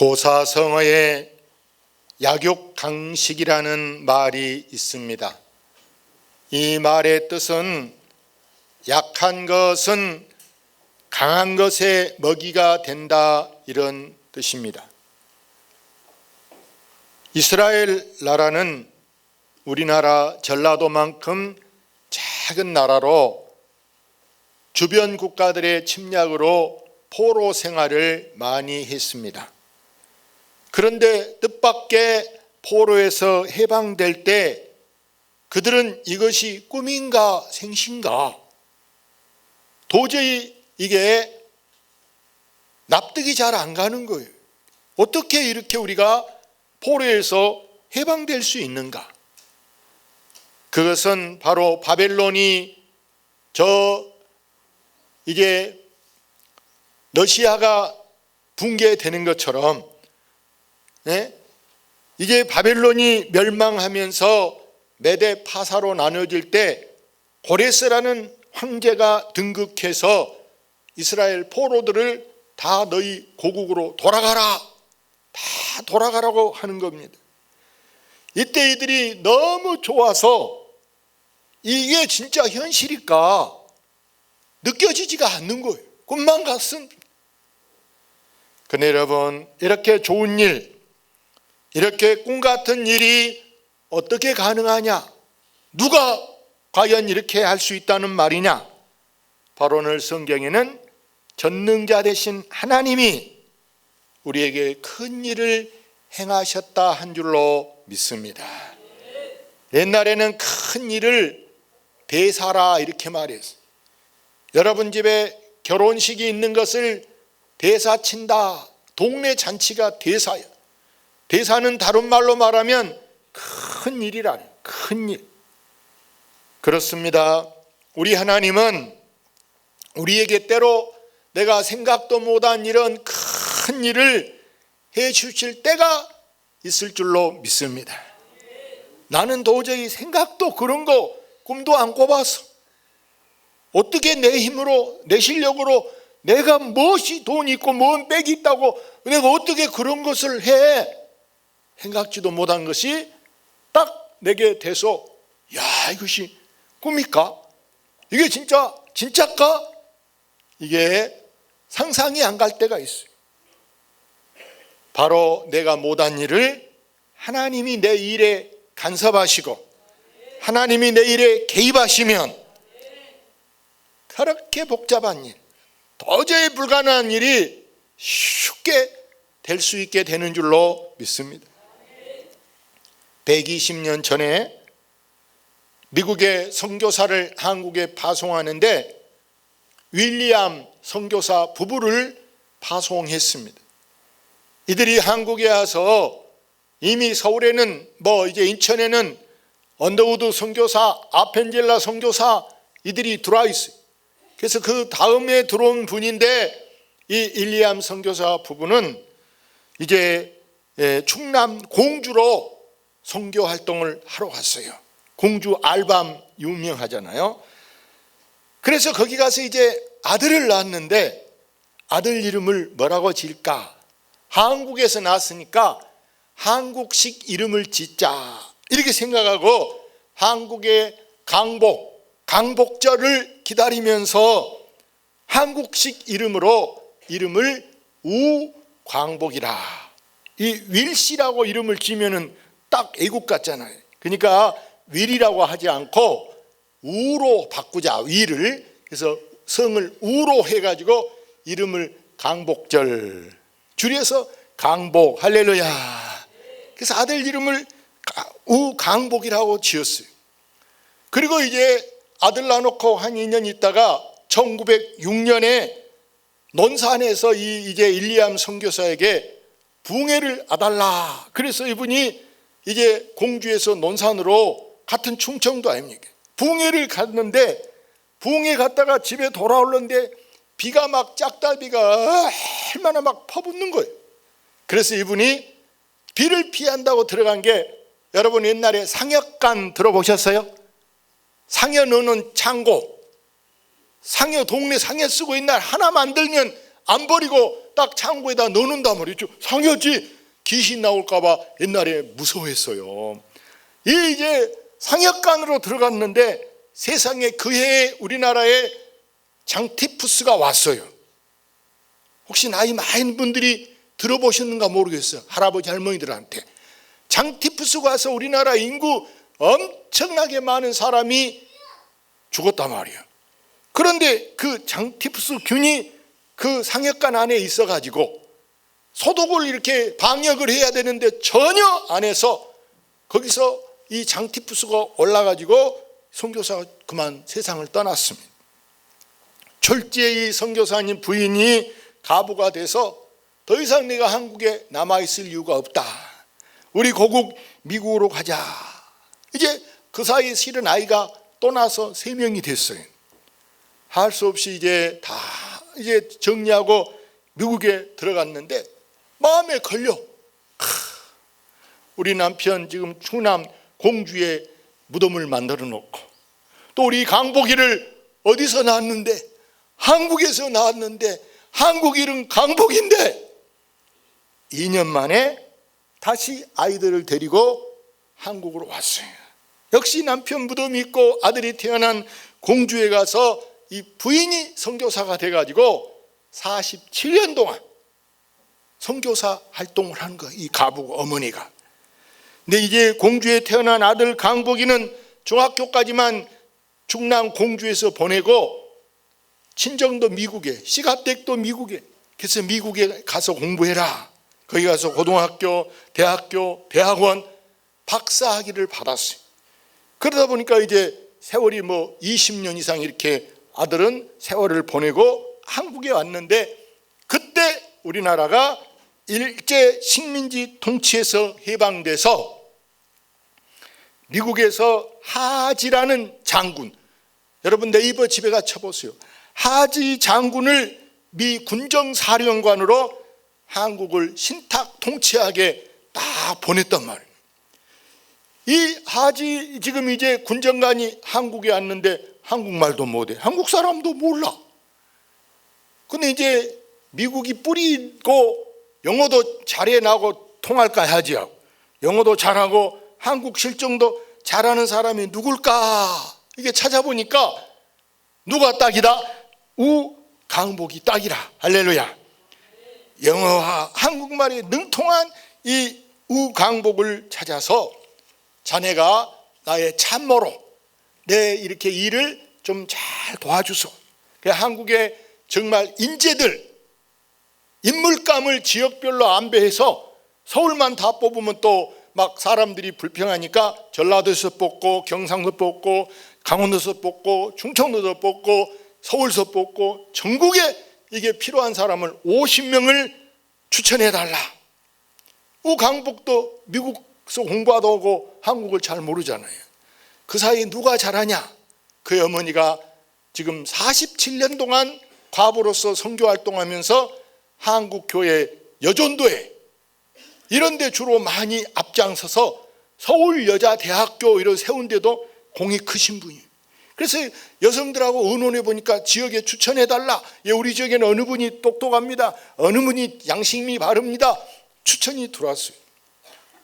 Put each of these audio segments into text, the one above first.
고사성어에 약육강식이라는 말이 있습니다. 이 말의 뜻은 약한 것은 강한 것의 먹이가 된다, 이런 뜻입니다. 이스라엘 나라는 우리나라 전라도만큼 작은 나라로 주변 국가들의 침략으로 포로 생활을 많이 했습니다. 그런데 뜻밖의 포로에서 해방될 때 그들은 이것이 꿈인가 생신가 도저히 이게 납득이 잘 안 가는 거예요. 어떻게 이렇게 우리가 포로에서 해방될 수 있는가? 그것은 바로 바벨론이 이제 러시아가 붕괴되는 것처럼, 이제 바벨론이 멸망하면서 메대 파사로 나눠질 때 고레스라는 황제가 등극해서 이스라엘 포로들을 다 너희 고국으로 돌아가라, 다 돌아가라고 하는 겁니다. 이때 이들이 너무 좋아서 이게 진짜 현실일까 느껴지지가 않는 거예요. 꿈만 같습니다. 근데 여러분, 이렇게 좋은 일, 이렇게 꿈 같은 일이 어떻게 가능하냐? 누가 과연 이렇게 할 수 있다는 말이냐? 바로 오늘 성경에는 전능자 되신 하나님이 우리에게 큰 일을 행하셨다 한 줄로 믿습니다. 옛날에는 큰 일을 대사라 이렇게 말했어요. 여러분 집에 결혼식이 있는 것을 대사친다. 동네 잔치가 대사야. 대사는 다른 말로 말하면 큰 일이라는, 큰 일. 그렇습니다. 우리 하나님은 우리에게 때로 내가 생각도 못한 이런 큰 일을 해 주실 때가 있을 줄로 믿습니다. 나는 도저히 생각도 그런 거 꿈도 안 꿔봤어. 어떻게 내 힘으로, 내 실력으로 내가 무엇이 돈이 있고 뭔 빽이 있다고 내가 어떻게 그런 것을 해? 생각지도 못한 것이 딱 내게 돼서, 야, 이것이 꿈일까? 이게 진짜일까? 이게 상상이 안 갈 때가 있어요. 바로 내가 못한 일을 하나님이 내 일에 간섭하시고 하나님이 내 일에 개입하시면 그렇게 복잡한 일, 도저히 불가능한 일이 쉽게 될 수 있게 되는 줄로 믿습니다. 120년 전에 미국의 선교사를 한국에 파송하는데 윌리엄 선교사 부부를 파송했습니다. 이들이 한국에 와서 이미 서울에는 이제 인천에는 언더우드 선교사, 아펜젤라 선교사 이들이 들어와 있어요. 그래서 그 다음에 들어온 분인데 이 윌리엄 선교사 부부는 이제 충남 공주로 선교 활동을 하러 갔어요. 공주 알밤 유명하잖아요. 그래서 거기 가서 이제 아들을 낳았는데 아들 이름을 뭐라고 지을까? 한국에서 낳았으니까 한국식 이름을 짓자 이렇게 생각하고 한국의 강복절을 기다리면서 한국식 이름을 우광복이라. 이 윌씨라고 이름을 지으면은 딱 애국 같잖아요. 그러니까 윌이라고 하지 않고 우로 바꾸자, 윌을. 그래서 성을 우로 해가지고 이름을 강복절, 줄여서 강복, 할렐루야. 그래서 아들 이름을 우강복이라고 지었어요. 그리고 이제 아들 낳아놓고 한 2년 있다가 1906년에 논산에서 이제 윌리엄 선교사에게 붕해를 아달라. 그래서 이분이 이제 공주에서 논산으로 같은 충청도 아닙니까? 붕해를 갔는데 붕해 갔다가 집에 돌아오는데 비가 막 짝달비가 얼마나 막 퍼붓는 거예요. 그래서 이분이 비를 피한다고 들어간 게, 여러분 옛날에 상여간 들어보셨어요? 상여 넣는 창고, 상여 동네 상여 쓰고 있는 날 하나 만들면 안 버리고 딱 창고에다 넣는단 말이죠. 상했지. 귀신 나올까 봐 옛날에 무서워했어요. 이제 상역간으로 들어갔는데 세상에 그 해에 우리나라에 장티푸스가 왔어요. 혹시 나이 많은 분들이 들어보셨는가 모르겠어요. 할아버지 할머니들한테. 장티푸스가 와서 우리나라 인구 엄청나게 많은 사람이 죽었단 말이에요. 그런데 그 장티푸스 균이 그 상역간 안에 있어가지고 소독을 이렇게 방역을 해야 되는데 전혀 안 해서 거기서 이 장티푸스가 올라가지고 선교사가 그만 세상을 떠났습니다. 졸지에 이 선교사님 부인이 가부가 돼서 더 이상 내가 한국에 남아있을 이유가 없다. 우리 고국 미국으로 가자. 이제 그 사이에 실은 아이가 또 나서 3명이 됐어요. 할 수 없이 이제 다 이제 정리하고 미국에 들어갔는데 마음에 걸려. 우리 남편 지금 충남 공주에 무덤을 만들어 놓고 또 우리 강복이를 어디서 낳았는데 한국에서 낳았는데 한국 이름 강복인데 2년 만에 다시 아이들을 데리고 한국으로 왔어요. 역시 남편 무덤이 있고 아들이 태어난 공주에 가서 이 부인이 선교사가 돼가지고 47년 동안 선교사 활동을 한 거예요. 이 가부 어머니가. 근데 이제 공주에 태어난 아들 강복이는 중학교까지만 충남 공주에서 보내고 친정도 미국에, 시가댁도 미국에. 그래서 미국에 가서 공부해라. 거기 가서 고등학교, 대학교, 대학원 박사학위를 받았어요. 그러다 보니까 이제 세월이 20년 이상 이렇게 아들은 세월을 보내고 한국에 왔는데 그때 우리나라가 일제 식민지 통치에서 해방돼서 미국에서 하지라는 장군, 여러분 네이버 집에가 쳐보세요. 하지 장군을 미 군정사령관으로 한국을 신탁 통치하게 딱 보냈단 말이에요. 이 하지 지금 이제 군정관이 한국에 왔는데 한국말도 못해. 한국 사람도 몰라. 근데 이제 미국이 뿌리고 영어도 잘해 나고 통할까 하지 하고 영어도 잘하고 한국 실정도 잘하는 사람이 누굴까? 이게 찾아보니까 누가 딱이다? 우강복이 딱이라. 할렐루야. 영어와 한국말이 능통한 이 우강복을 찾아서 자네가 나의 참모로 내 이렇게 일을 좀 잘 도와주소. 한국의 정말 인재들 인물감을 지역별로 안배해서 서울만 다 뽑으면 또 막 사람들이 불평하니까 전라도에서 뽑고 경상도 뽑고 강원도에서 뽑고 충청도에서 뽑고 서울에서 뽑고 전국에 이게 필요한 사람을 50명을 추천해달라. 우강복도 미국에서 공부하다 오고 한국을 잘 모르잖아요. 그 사이에 누가 잘하냐? 그 어머니가 지금 47년 동안 과부로서 선교활동하면서 한국교회 여전도회 이런 데 주로 많이 앞장서서 서울여자대학교 이런 세운 데도 공이 크신 분이에요. 그래서 여성들하고 의논해 보니까 지역에 추천해달라. 예, 우리 지역에는 어느 분이 똑똑합니다. 어느 분이 양심이 바릅니다. 추천이 들어왔어요.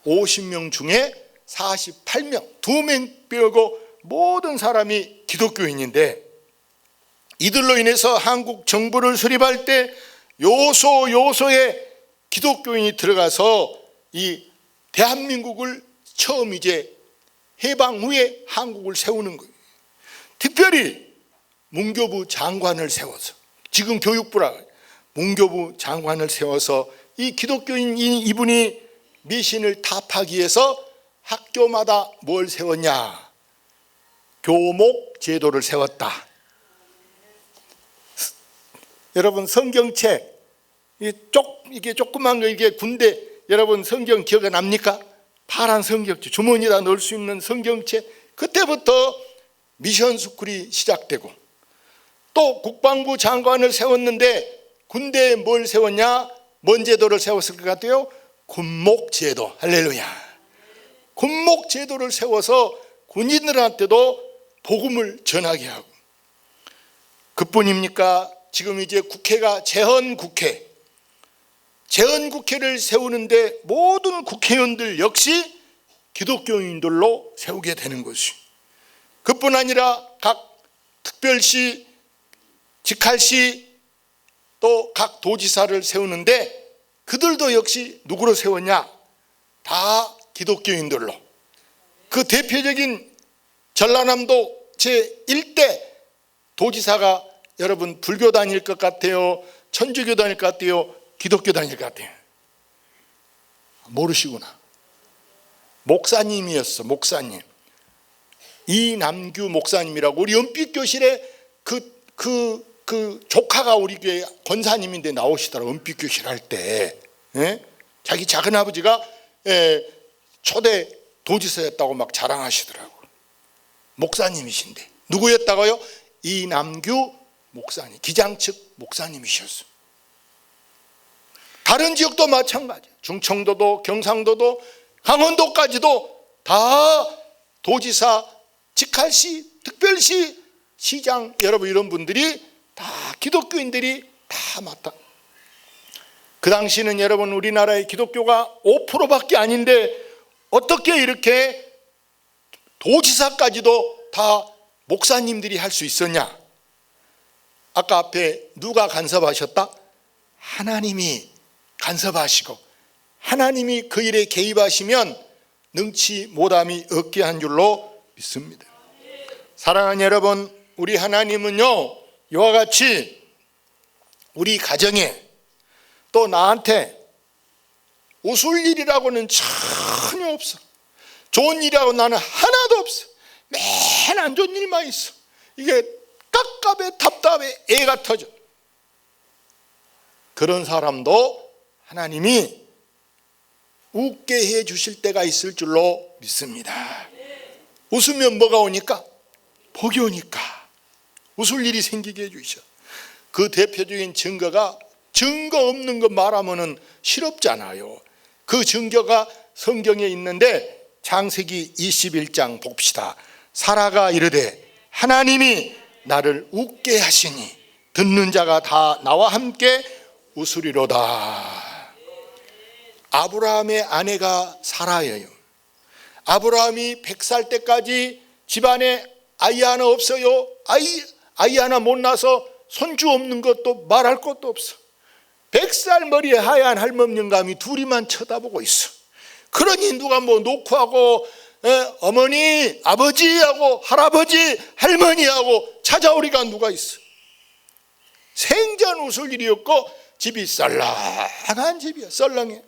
50명 중에 48명, 2명 빼고 모든 사람이 기독교인인데 이들로 인해서 한국 정부를 수립할 때 요소에 기독교인이 들어가서 이 대한민국을 처음 이제 해방 후에 한국을 세우는 거예요. 특별히 문교부 장관을 세워서 지금 교육부라 문교부 장관을 세워서 이 기독교인 이분이 미신을 타파하기 위해서 학교마다 뭘 세웠냐? 교목 제도를 세웠다. 여러분 성경책 이게 조그만 거 이게 군대 여러분 성경 기억 납니까? 파란 성경책 주머니에다 넣을 수 있는 성경책 그때부터 미션 스쿨이 시작되고 또 국방부 장관을 세웠는데 군대에 뭘 세웠냐? 뭔 제도를 세웠을 것 같아요? 군목 제도. 할렐루야. 군목 제도를 세워서 군인들한테도 복음을 전하게 하고 그뿐입니까? 지금 이제 국회가 재헌국회를 세우는데 모든 국회의원들 역시 기독교인들로 세우게 되는 것이. 그뿐 아니라 각 특별시, 직할시 또 각 도지사를 세우는데 그들도 역시 누구로 세웠냐? 다 기독교인들로. 그 대표적인 전라남도 제1대 도지사가 여러분 불교 다닐 것 같아요? 천주교 다닐 것 같아요? 기독교 다닐 것 같아요? 모르시구나. 목사님이었어. 목사님. 이남규 목사님이라고 우리 은빛교실에 그 조카가 우리 교회 권사님인데 나오시더라고. 은빛교실 할 때 자기 작은아버지가 초대 도지사였다고 막 자랑하시더라고. 목사님이신데 누구였다고요? 이남규 목사님, 기장측 목사님이셨어. 다른 지역도 마찬가지. 중청도도 경상도도 강원도까지도 다 도지사, 직할시, 특별시, 시장 여러분 이런 분들이 다 기독교인들이 다 맡아. 그 당시는 여러분 우리나라의 기독교가 5%밖에 아닌데 어떻게 이렇게 도지사까지도 다 목사님들이 할 수 있었냐? 아까 앞에 누가 간섭하셨다? 하나님이 간섭하시고 하나님이 그 일에 개입하시면 능치 못함이 없게 한 줄로 믿습니다. 사랑하는 여러분, 우리 하나님은요 이와 같이 우리 가정에 또 나한테 웃을 일이라고는 전혀 없어. 좋은 일이라고 나는 하나도 없어. 맨 안 좋은 일만 있어. 이게 깝깝해 답답해 애가 터져. 그런 사람도 하나님이 웃게 해 주실 때가 있을 줄로 믿습니다. 웃으면 뭐가 오니까? 복이 오니까 웃을 일이 생기게 해주셔. 그 대표적인 증거가 증거 없는 거 말하면은 실없잖아요. 그 증거가 성경에 있는데 창세기 21장 봅시다. 사라가 이르되 하나님이 나를 웃게 하시니 듣는 자가 다 나와 함께 웃으리로다. 아브라함의 아내가 사라예요. 아브라함이 100살 때까지 집안에 아이 하나 없어요. 아이 하나 못 낳아서 손주 없는 것도 말할 것도 없어. 100살 머리에 하얀 할멈 영감이 둘이만 쳐다보고 있어. 그러니 누가 뭐 놓고 하고 어머니, 아버지하고 할아버지, 할머니하고 찾아오리가 누가 있어. 생전 웃을 일이 없고 집이 썰렁한 집이야. 썰렁해.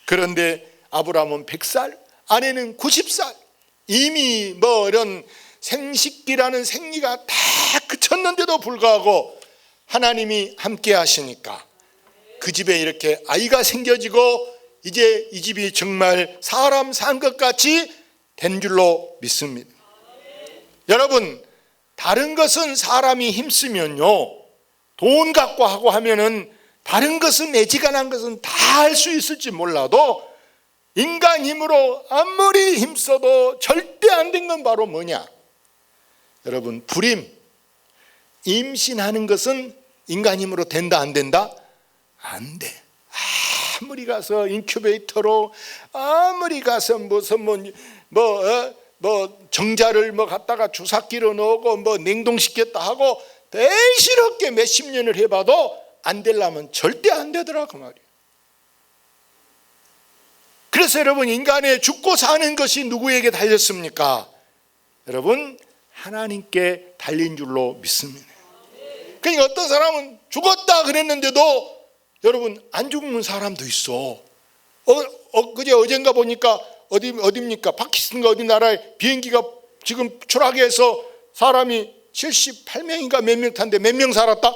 그런데 아브라함은 100살, 아내는 90살. 이미 뭐 이런 생식기라는 생리가 다 그쳤는데도 불구하고 하나님이 함께 하시니까 그 집에 이렇게 아이가 생겨지고 이제 이 집이 정말 사람 산 것 같이 된 줄로 믿습니다. 여러분, 다른 것은 사람이 힘쓰면요 돈 갖고 하고 하면은 다른 것은 애지간한 것은 다 할 수 있을지 몰라도 인간 힘으로 아무리 힘써도 절대 안 된 건 바로 뭐냐? 여러분, 불임, 임신하는 것은 인간 힘으로 된다 안 된다? 안 돼. 아무리 가서 인큐베이터로 아무리 가서 무슨 정자를 갖다가 주사기로 넣고 냉동시켰다 하고 대시럽게 몇십 년을 해봐도 안 되려면 절대 안 되더라고 말이에요. 그래서 여러분, 인간의 죽고 사는 것이 누구에게 달렸습니까? 여러분, 하나님께 달린 줄로 믿습니다. 그러니까 어떤 사람은 죽었다 그랬는데도 여러분 안 죽는 사람도 있어. 그제 어젠가 보니까 어디입니까? 파키스탄가 어디 나라에 비행기가 지금 추락해서 사람이 78명인가 몇 명 탄데 몇 명 살았다?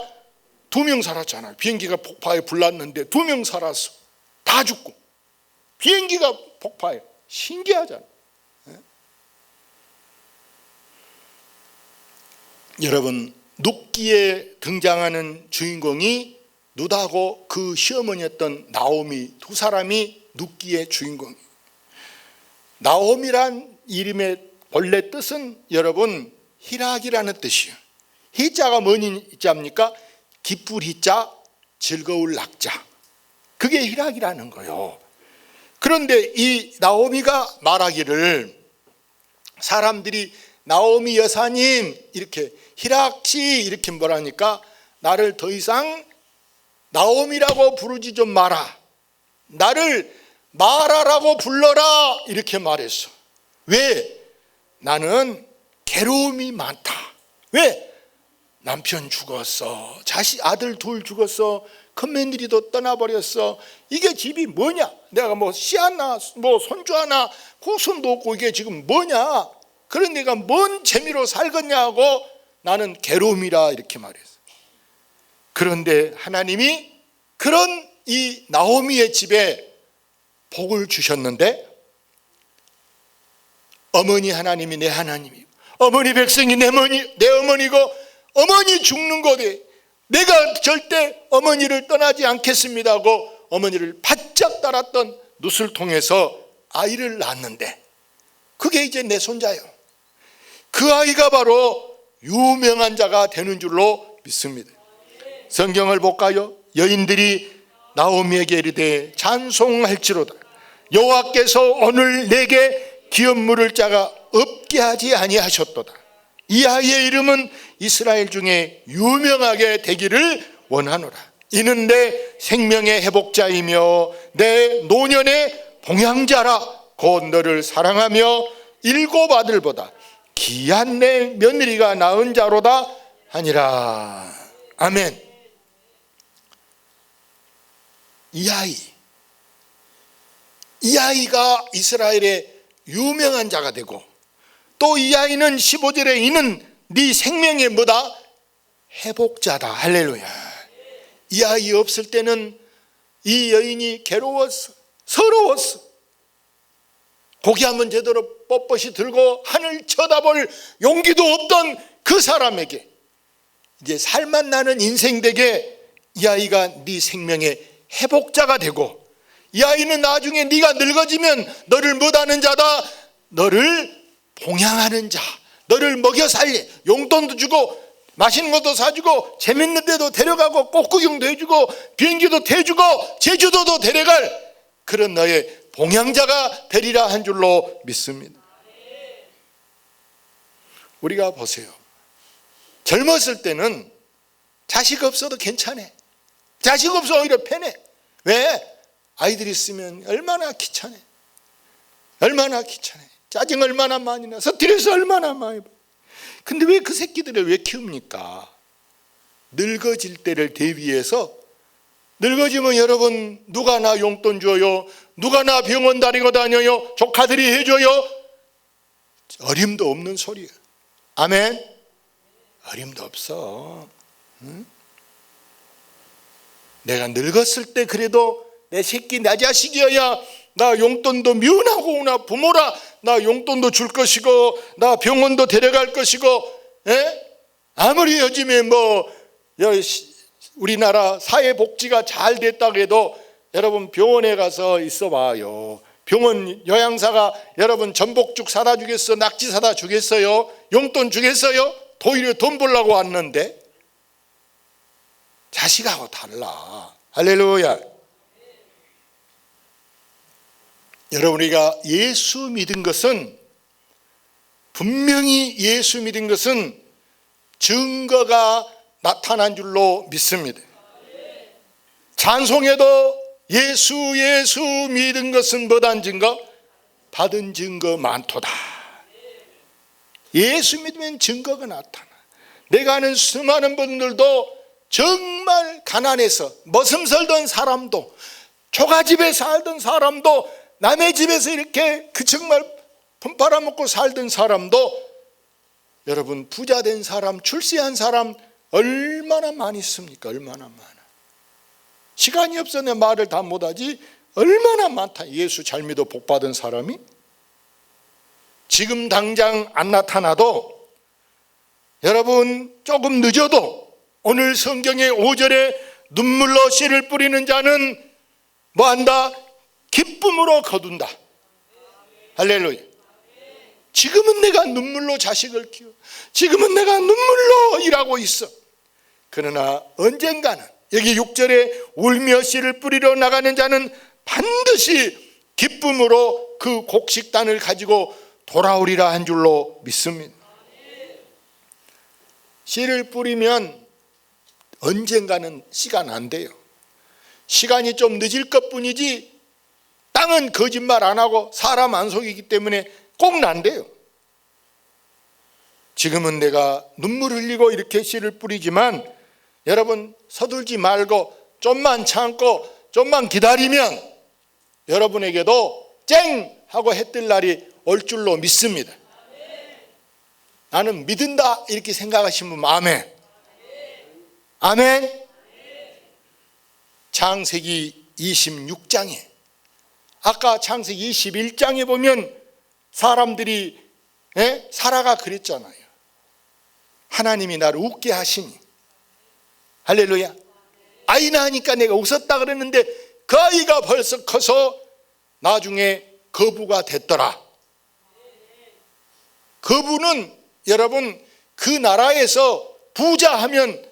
2명 살았잖아요. 비행기가 폭파에 불났는데 2명 살았어. 다 죽고 비행기가 폭파해. 신기하잖아요. 여러분, 눕기에 등장하는 주인공이 룻하고 그 시어머니였던 나오미, 두 사람이 눕기의 주인공이에요. 나오미란 이름의 본래 뜻은 여러분 희락이라는 뜻이에요. 희자가 뭔 자입니까? 기쁠 희자 즐거울 낙자, 그게 희락이라는 거예요. 그런데 이 나오미가 말하기를, 사람들이 나오미 여사님 이렇게 희락씨 이렇게 뭐라니까 나를 더 이상 나오미라고 부르지 좀 마라, 나를 마라라고 불러라 이렇게 말했어. 왜? 나는 괴로움이 많다. 왜? 남편 죽었어, 자식 아들 둘 죽었어, 큰 며느리도 떠나버렸어. 이게 집이 뭐냐? 내가 뭐 씨 하나 뭐 손주 하나 후손도 없고 이게 지금 뭐냐? 그런 내가 뭔 재미로 살겠냐고 나는 괴로움이라 이렇게 말했어. 그런데 하나님이 그런 이 나오미의 집에 복을 주셨는데, 어머니 하나님이 내 하나님이고 어머니 백성이 내 어머니고, 어머니 죽는 곳에 내가 절대 어머니를 떠나지 않겠습니다 하고 어머니를 바짝 따랐던 룻을 통해서 아이를 낳았는데, 그게 이제 내 손자예요. 그 아이가 바로 유명한 자가 되는 줄로 믿습니다. 성경을 볼까요? 여인들이 나오미에게 이르되 찬송할지로다, 여호와께서 오늘 내게 기업 물을 자가 없게 하지 아니하셨도다. 이 아이의 이름은 이스라엘 중에 유명하게 되기를 원하노라. 이는 내 생명의 회복자이며 내 노년의 봉양자라. 곧 너를 사랑하며 일곱 아들보다 귀한 내 며느리가 낳은 자로다 하니라. 아멘. 이 아이가 이스라엘의 유명한 자가 되고, 또 이 아이는 15절에 이는 네 생명의 뭐다? 회복자다. 할렐루야. 이 아이 없을 때는 이 여인이 괴로웠어, 서러웠어. 고기 한번 제대로 뻣뻣이 들고 하늘 쳐다볼 용기도 없던 그 사람에게 이제 살만 나는 인생되게 이 아이가 네 생명의 회복자가 되고, 이 아이는 나중에 네가 늙어지면 너를 못하는 자다, 너를 봉양하는 자, 너를 먹여 살리, 용돈도 주고 맛있는 것도 사주고 재밌는 데도 데려가고 꽃구경도 해주고 비행기도 태주고 제주도도 데려갈 그런 너의 봉양자가 되리라 한 줄로 믿습니다. 우리가 보세요. 젊었을 때는 자식 없어도 괜찮아. 자식 없어 오히려 편해. 왜? 아이들 있으면 얼마나 귀찮아. 얼마나 귀찮아. 짜증 얼마나 많이 나. 스트레스 얼마나 많이 받아. 근데 왜 그 새끼들을 왜 키웁니까? 늙어질 때를 대비해서. 늙어지면 여러분 누가 나 용돈 줘요? 누가 나 병원 다니고 다녀요? 조카들이 해줘요? 어림도 없는 소리야. 아멘. 어림도 없어. 응? 내가 늙었을 때 그래도 내 새끼 내 자식이어야 나 용돈도 미운하고 오나 부모라 나 용돈도 줄 것이고 나 병원도 데려갈 것이고, 아무리 요즘에 뭐 우리나라 사회복지가 잘 됐다고 해도 여러분 병원에 가서 있어 봐요. 병원 요양사가 여러분 전복죽 사다 주겠어? 낙지 사다 주겠어요? 용돈 주겠어요? 오히려 돈 벌려고 왔는데. 자식하고 달라. 할렐루야. 여러분, 우리가 예수 믿은 것은, 분명히 예수 믿은 것은 증거가 나타난 줄로 믿습니다. 찬송에도 예수 믿은 것은 뭐단 증거? 받은 증거 많도다. 예수 믿으면 증거가 나타나. 내가 아는 수많은 분들도 정말 가난해서 머슴 살던 사람도, 초가집에 살던 사람도, 남의 집에서 이렇게 그 정말 돈 팔아먹고 살던 사람도, 여러분 부자 된 사람, 출세한 사람 얼마나 많이 있습니까? 얼마나 많아. 시간이 없어 내 말을 다 못하지. 얼마나 많다. 예수 잘 믿어 복 받은 사람이. 지금 당장 안 나타나도 여러분 조금 늦어도 오늘 성경의 5절에 눈물로 씨를 뿌리는 자는 뭐한다? 기쁨으로 거둔다. 할렐루야. 지금은 내가 눈물로 자식을 키워, 지금은 내가 눈물로 일하고 있어. 그러나 언젠가는, 여기 6절에 울며 씨를 뿌리러 나가는 자는 반드시 기쁨으로 그 곡식단을 가지고 돌아오리라 한 줄로 믿습니다. 씨를 뿌리면 언젠가는 씨가 난대요. 시간이 좀 늦을 것뿐이지 땅은 거짓말 안 하고 사람 안 속이기 때문에 꼭 난대요. 지금은 내가 눈물 흘리고 이렇게 씨를 뿌리지만 여러분 서둘지 말고 좀만 참고 좀만 기다리면 여러분에게도 쨍 하고 해 뜰 날이 올 줄로 믿습니다. 나는 믿는다 이렇게 생각하시는 분 아멘. 아멘. 창세기 26장에, 아까 창세기 21장에 보면 사람들이 사라가 그랬잖아요. 하나님이 나를 웃게 하시니, 할렐루야. 아이 낳으니까 내가 웃었다 그랬는데 그 아이가 벌써 커서 나중에 거부가 됐더라. 거부는 여러분 그 나라에서 부자 하면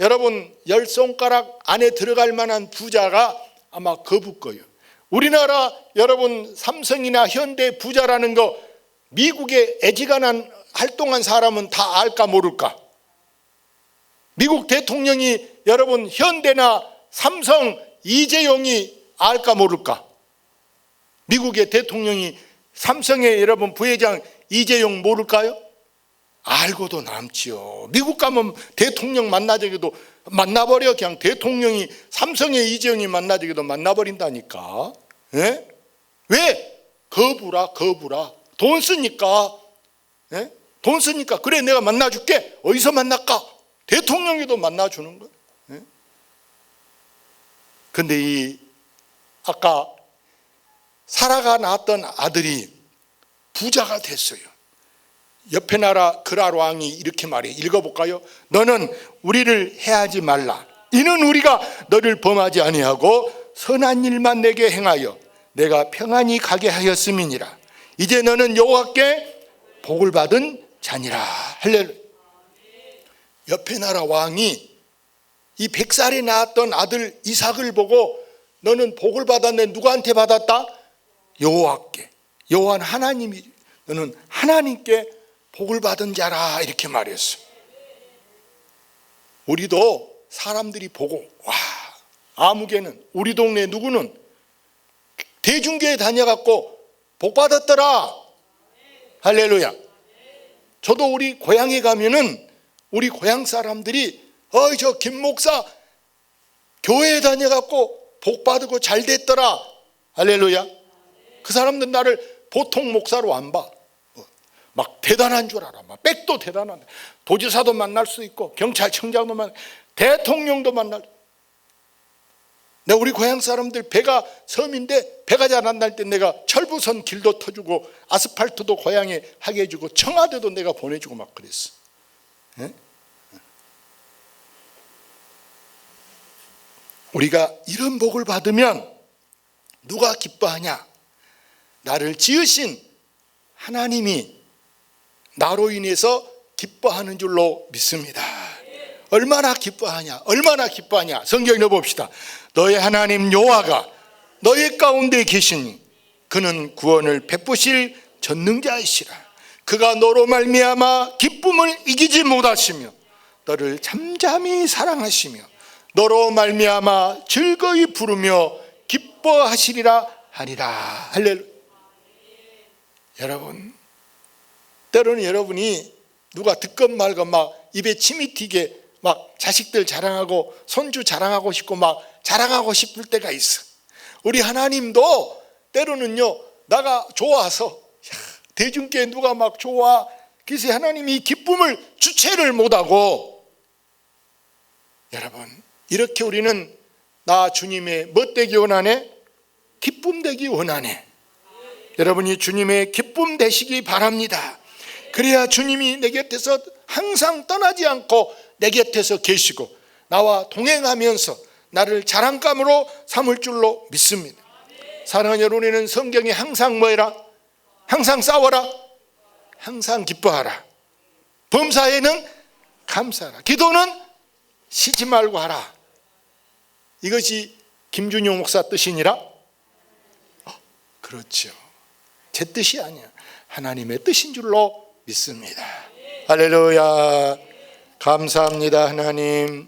여러분 10손가락 안에 들어갈 만한 부자가 아마 거부 거예요. 우리나라 여러분 삼성이나 현대 부자라는 거 미국에 애지간한 활동한 사람은 다 알까 모를까? 미국 대통령이 여러분 현대나 삼성 이재용이 알까 모를까? 미국의 대통령이 삼성의 여러분 부회장 이재용 모를까요? 알고도 남지요. 미국 가면 대통령 만나자기도 만나버려. 그냥 대통령이 삼성의 이재용이 만나자기도 만나버린다니까. 예? 왜? 거부라. 돈 쓰니까. 예? 돈 쓰니까 그래 내가 만나줄게. 어디서 만날까? 대통령이도 만나주는 거예요. 예? 근데 이 아까 사라가 낳았던 아들이 부자가 됐어요. 옆에 나라 그랄 왕이 이렇게 말해. 읽어볼까요? 너는 우리를 해하지 말라. 이는 우리가 너를 범하지 아니하고 선한 일만 내게 행하여 내가 평안히 가게 하였음이니라. 이제 너는 여호와께 복을 받은 자니라. 할렐루야. 옆에 나라 왕이 이 100살에 낳았던 아들 이삭을 보고 너는 복을 받았네. 누구한테 받았다? 여호와께. 여호와는 하나님이, 너는 하나님께 복을 받은 자라 이렇게 말했어요. 우리도 사람들이 보고 와, 아무개는 우리 동네 누구는 대중교회 다녀갖고 복 받았더라. 할렐루야. 저도 우리 고향에 가면은 우리 고향 사람들이 저 김 목사 교회에 다녀갖고 복 받고 잘 됐더라. 할렐루야. 그 사람들 나를 보통 목사로 안 봐. 막 대단한 줄 알아. 막 백도 대단한데 도지사도 만날 수 있고 경찰청장도 만날, 대통령도 만날. 내가 우리 고향 사람들 배가 섬인데 배가 잘 안 날 때 내가 철부선 길도 터주고 아스팔트도 고향에 하게 해주고 청와대도 내가 보내주고 막 그랬어. 네? 우리가 이런 복을 받으면 누가 기뻐하냐? 나를 지으신 하나님이 나로 인해서 기뻐하는 줄로 믿습니다. 얼마나 기뻐하냐? 얼마나 기뻐하냐? 성경 읽어봅시다. 너의 하나님 여호와가 너의 가운데 계시니 그는 구원을 베푸실 전능자이시라. 그가 너로 말미암아 기쁨을 이기지 못하시며 너를 잠잠히 사랑하시며 너로 말미암아 즐거이 부르며 기뻐하시리라 하리라. 할렐루야. 여러분, 때로는 여러분이 누가 듣건 말건 막 입에 침이 튀게 막 자식들 자랑하고 손주 자랑하고 싶고 막 자랑하고 싶을 때가 있어. 우리 하나님도 때로는요, 나가 좋아서 대중교회 누가 막 좋아, 그래서 하나님이 이 기쁨을 주체를 못하고, 여러분 이렇게 우리는 나 주님의 뭐 되기 원하네? 기쁨 되기 원하네. 여러분이 주님의 기쁨 되시기 바랍니다. 그래야 주님이 내 곁에서 항상 떠나지 않고 내 곁에서 계시고 나와 동행하면서 나를 자랑감으로 삼을 줄로 믿습니다. 사랑하는 여러분은 성경에 항상 뭐해라? 항상 싸워라. 항상 기뻐하라. 범사에는 감사하라. 기도는 쉬지 말고 하라. 이것이 김준용 목사 뜻이니라? 그렇죠. 제 뜻이 아니야. 하나님의 뜻인 줄로 믿습니다. 할렐루야. 감사합니다, 하나님.